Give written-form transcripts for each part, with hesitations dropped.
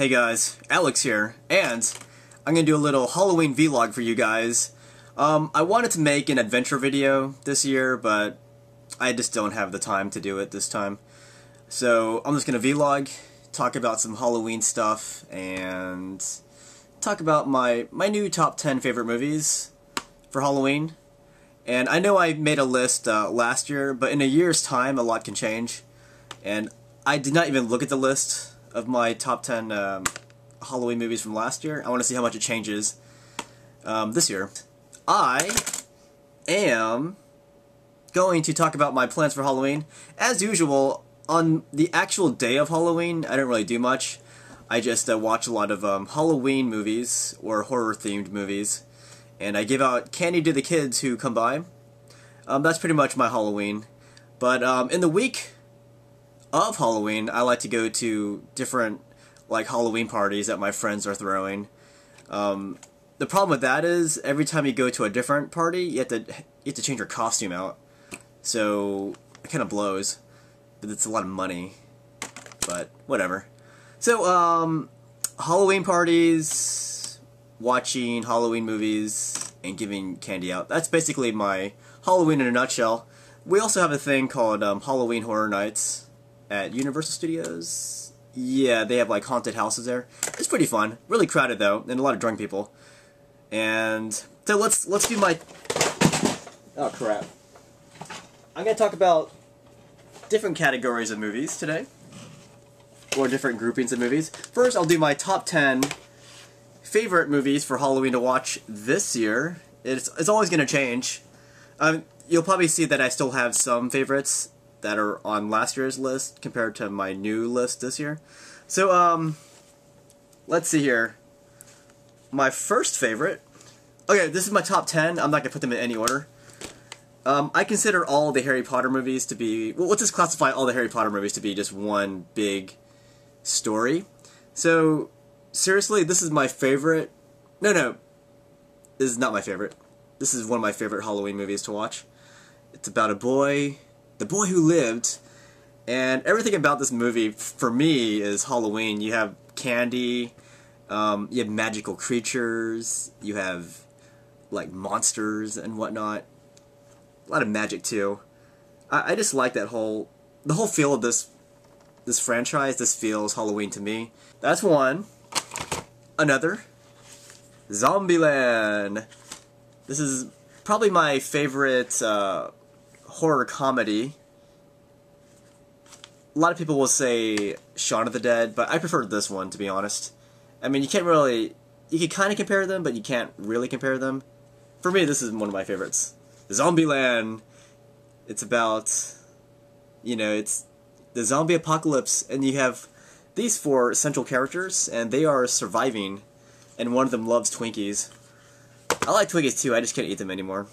Hey guys, Alex here, and I'm gonna do a little Halloween vlog for you guys. I wanted to make an adventure video this year, but I just don't have the time to do it this time. So I'm just gonna vlog, talk about some Halloween stuff, and talk about my new top 10 favorite movies for Halloween. And I know I made a list last year, but in a year's time a lot can change. And I did not even look at the list of my top 10 Halloween movies from last year. I want to see how much it changes this year. I am going to talk about my plans for Halloween. As usual, on the actual day of Halloween, I don't really do much. I just watch a lot of Halloween movies or horror-themed movies. And I give out candy to the kids who come by. That's pretty much my Halloween. But in the week of Halloween, I like to go to different Halloween parties that my friends are throwing. The problem with that is every time you go to a different party, you have to change your costume out. So it kind of blows, but it's a lot of money. But whatever. So Halloween parties, watching Halloween movies, and giving candy out. That's basically my Halloween in a nutshell. We also have a thing called Halloween Horror Nights at Universal Studios. Yeah, they have haunted houses there. It's pretty fun. Really crowded though, and a lot of drunk people. And so let's do my... Oh crap. I'm gonna talk about different categories of movies today. Or different groupings of movies. First, I'll do my top 10 favorite movies for Halloween to watch this year. It's always going to change. You'll probably see that I still have some favorites that are on last year's list compared to my new list this year. So, let's see here. My first favorite... Okay, this is my top 10. I'm not going to put them in any order. I consider all the Harry Potter movies to be... Well, let's just classify all the Harry Potter movies to be just one big story. So... Seriously, this is my favorite... No. This is not my favorite. This is one of my favorite Halloween movies to watch. It's about a boy... The boy who lived. And everything about this movie, for me, is Halloween. You have candy. You have magical creatures. You have, monsters and whatnot. A lot of magic, too. I just like that whole... The whole feel of this franchise. This feels Halloween to me. That's one. Another, Zombieland. This is probably my favorite horror comedy. A lot of people will say Shaun of the Dead, but I prefer this one, to be honest. I mean, you can't really... You can kind of compare them, but you can't really compare them. For me, this is one of my favorites. Zombieland. It's about... it's the zombie apocalypse, and you have... these four central characters, and they are surviving, and one of them loves Twinkies. I like Twinkies too, I just can't eat them anymore.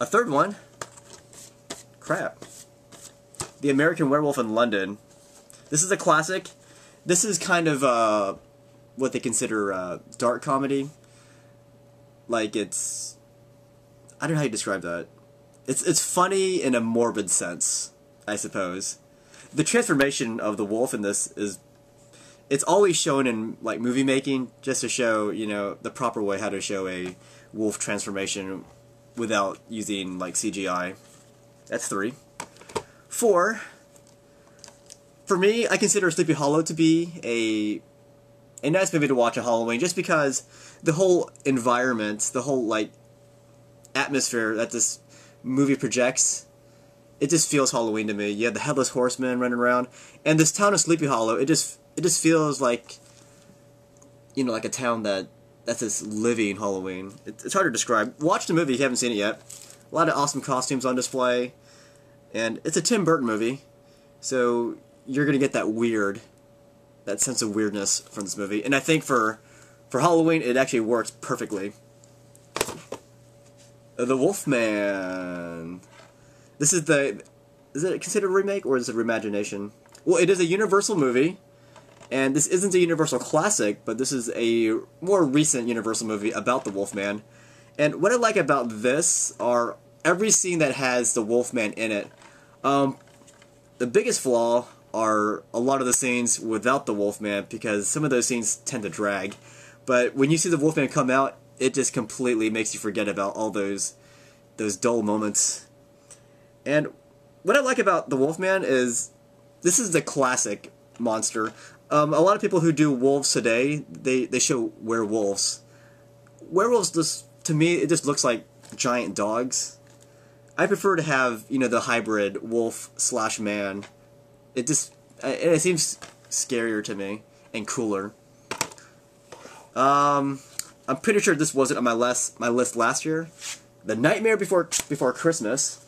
A third one, crap, The American Werewolf in London. This is a classic. This is kind of what they consider dark comedy. It's... I don't know how you describe that. It's funny in a morbid sense, I suppose. The transformation of the wolf in this is... It's always shown in, movie making, just to show, the proper way how to show a wolf transformation without using, CGI. That's 3. 4. For me, I consider Sleepy Hollow to be a nice movie to watch on Halloween, just because the whole environment, the whole, atmosphere that this movie projects, it just feels Halloween to me. You have the Headless Horseman running around, and this town of Sleepy Hollow, it just feels like, like a town that's this living Halloween. It's hard to describe. Watch the movie if you haven't seen it yet. A lot of awesome costumes on display, and it's a Tim Burton movie, so you're gonna get that sense of weirdness from this movie. And I think for Halloween, it actually works perfectly. The Wolfman. This is is it considered a remake, or is it a reimagination? Well, it is a Universal movie, and this isn't a Universal classic, but this is a more recent Universal movie about the Wolfman. And what I like about this are every scene that has the Wolfman in it. The biggest flaw are a lot of the scenes without the Wolfman, because some of those scenes tend to drag. But when you see the Wolfman come out, it just completely makes you forget about all those dull moments. And what I like about the Wolfman is this is the classic monster. A lot of people who do wolves today, they show werewolves. Werewolves, just, to me, it just looks like giant dogs. I prefer to have, you know, the hybrid wolf/man. It seems scarier to me and cooler. I'm pretty sure this wasn't on my list last year. The Nightmare Before Christmas.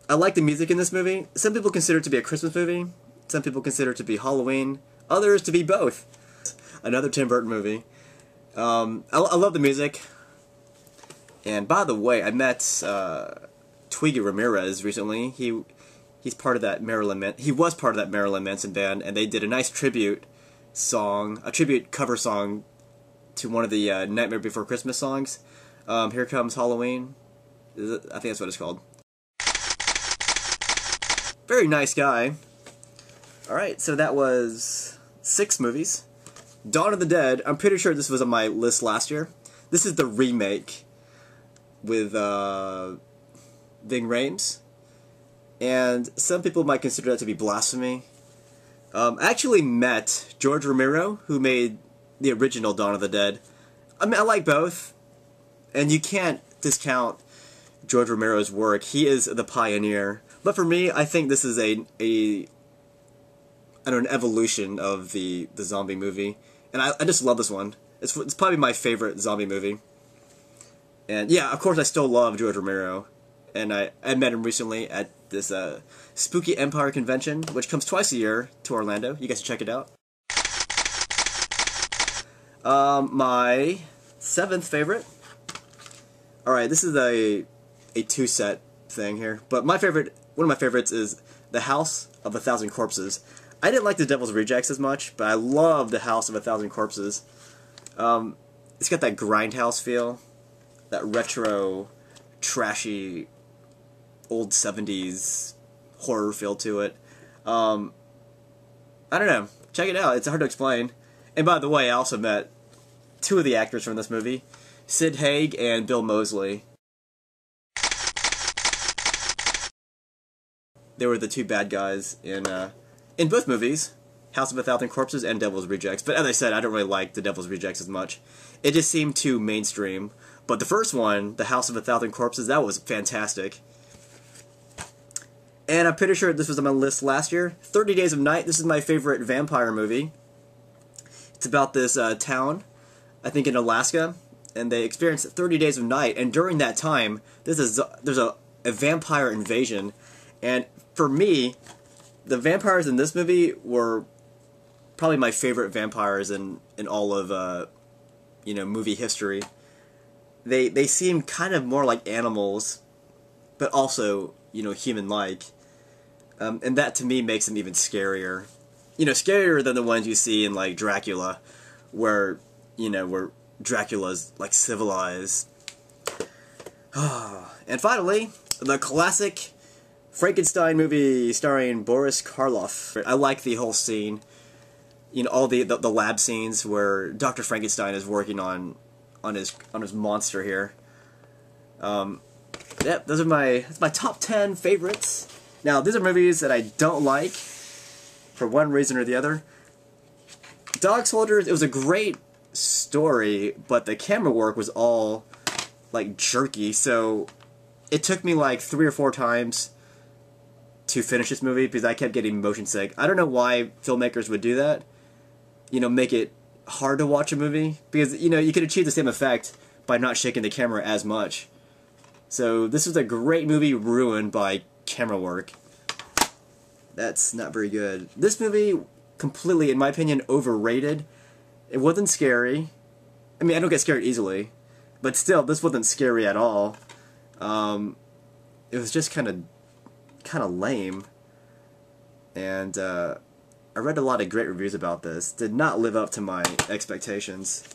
I like the music in this movie. Some people consider it to be a Christmas movie. Some people consider it to be Halloween. Others to be both. Another Tim Burton movie. I love the music. And by the way, I met Twiggy Ramirez recently. He's part of that he was part of that Marilyn Manson band, and they did a nice tribute cover song to one of the Nightmare Before Christmas songs. Here Comes Halloween. I think that's what it's called. Very nice guy. Alright, so that was 6 movies. Dawn of the Dead, I'm pretty sure this was on my list last year. This is the remake with Ving Rhames. And some people might consider that to be blasphemy. I actually met George Romero, who made the original Dawn of the Dead. I mean, I like both. And you can't discount George Romero's work. He is the pioneer. But for me, I think this is an evolution of the zombie movie. And I just love this one. It's probably my favorite zombie movie. And yeah, of course I still love George Romero. And I met him recently at this Spooky Empire convention, which comes twice a year to Orlando. You guys should check it out. My 7th favorite. Alright, this is a 2-set thing here. But one of my favorites is The House of a Thousand Corpses. I didn't like The Devil's Rejects as much, but I love The House of a Thousand Corpses. It's got that grindhouse feel, that retro, trashy, old 70s horror feel to it. I don't know. Check it out. It's hard to explain. And by the way, I also met 2 of the actors from this movie, Sid Haig and Bill Moseley. They were the 2 bad guys in both movies, House of a Thousand Corpses and Devil's Rejects. But as I said, I don't really like The Devil's Rejects as much. It just seemed too mainstream. But the first one, The House of a Thousand Corpses, that was fantastic. And I'm pretty sure this was on my list last year. 30 Days of Night, this is my favorite vampire movie. It's about this town, I think in Alaska, and they experience 30 days of night. And during that time, there's a vampire invasion. And for me, the vampires in this movie were probably my favorite vampires in all of movie history. They seem kind of more like animals, but also human-like, and that to me makes them even scarier. Scarier than the ones you see in like Dracula, where Dracula's like civilized. And finally, the classic Frankenstein movie starring Boris Karloff. I like the whole scene, all the lab scenes where Dr. Frankenstein is working on his monster here. Yep, that's my top 10 favorites. Now, these are movies that I don't like for one reason or the other. Dog Soldiers, it was a great story, but the camera work was all like jerky, so it took me like 3 or 4 times to finish this movie because I kept getting motion sick. I don't know why filmmakers would do that. Make it hard to watch a movie, because you could achieve the same effect by not shaking the camera as much. So this was a great movie ruined by camera work. That's not very good. This movie, completely, in my opinion, overrated. It wasn't scary. I mean, I don't get scared easily, but still, this wasn't scary at all. It was just kind of lame. And I read a lot of great reviews about this. Did not live up to my expectations.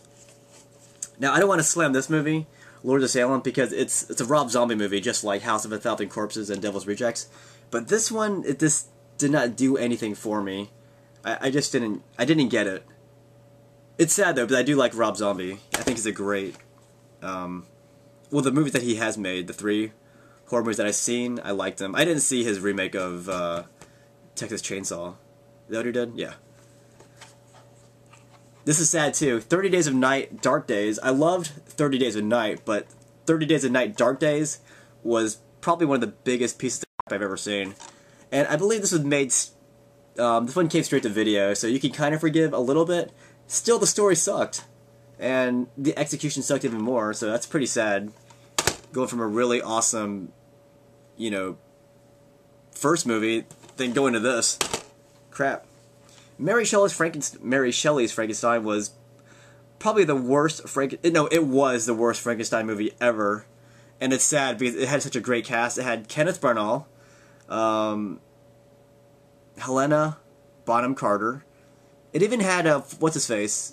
Now, I don't want to slam this movie, Lords of Salem, because it's a Rob Zombie movie, just like House of a Thousand Corpses and Devil's Rejects. But this one, did not do anything for me. I just didn't get it. It's sad though, but I do like Rob Zombie. I think he's a great, well, the movies that he has made, the 3 horror movies that I've seen, I liked them. I didn't see his remake of Texas Chainsaw. Is that what he did? Yeah. This is sad too. 30 Days of Night, Dark Days. I loved 30 Days of Night, but 30 Days of Night, Dark Days was probably one of the biggest pieces of crap I've ever seen. And I believe this was made, this one came straight to video, so you can kind of forgive a little bit. Still, the story sucked. And the execution sucked even more, so that's pretty sad. Going from a really awesome, you know, first movie, then going to this. Crap. Mary Shelley's Frankenstein was probably the worst it was the worst Frankenstein movie ever. And it's sad because it had such a great cast. It had Kenneth Branagh, Helena Bonham Carter. It even had what's his face?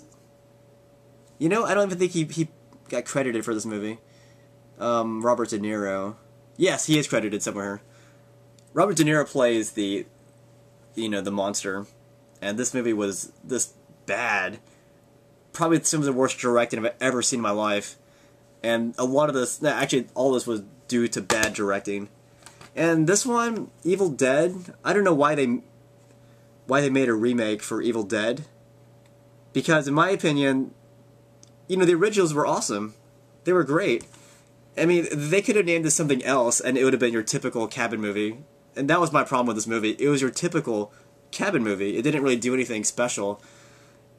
You know, I don't even think he got credited for this movie. Robert De Niro. Yes, he is credited somewhere. Robert De Niro plays the monster. And this movie was this bad. Probably some of the worst directing I've ever seen in my life. And a lot of this, actually all this was due to bad directing. And this one, Evil Dead, I don't know why they made a remake for Evil Dead. Because in my opinion, you know, the originals were awesome. They were great. I mean, they could have named this something else and it would have been your typical cabin movie. And that was my problem with this movie. It was your typical cabin movie. It didn't really do anything special.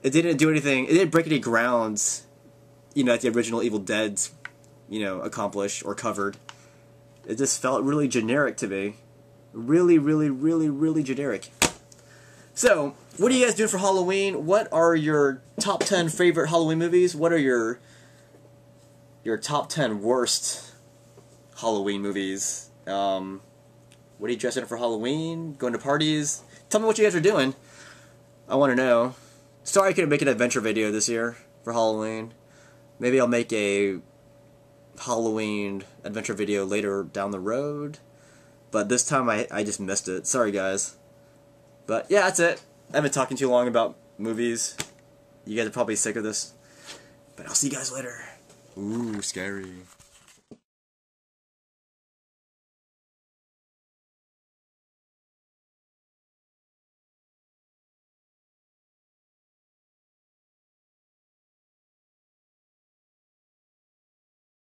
It didn't do anything, it didn't break any grounds, you know, that the original Evil Dead's, you know, accomplished or covered. It just felt really generic to me. Really, really, really, really generic. So, what are you guys doing for Halloween? What are your top 10 favorite Halloween movies? What are your top 10 worst Halloween movies? What are you dressing up for Halloween? Going to parties? Tell me what you guys are doing. I want to know. Sorry I couldn't make an adventure video this year for Halloween. Maybe I'll make a Halloween adventure video later down the road. But this time I just missed it. Sorry guys. But yeah, that's it. I've been talking too long about movies. You guys are probably sick of this. But I'll see you guys later. Ooh, scary.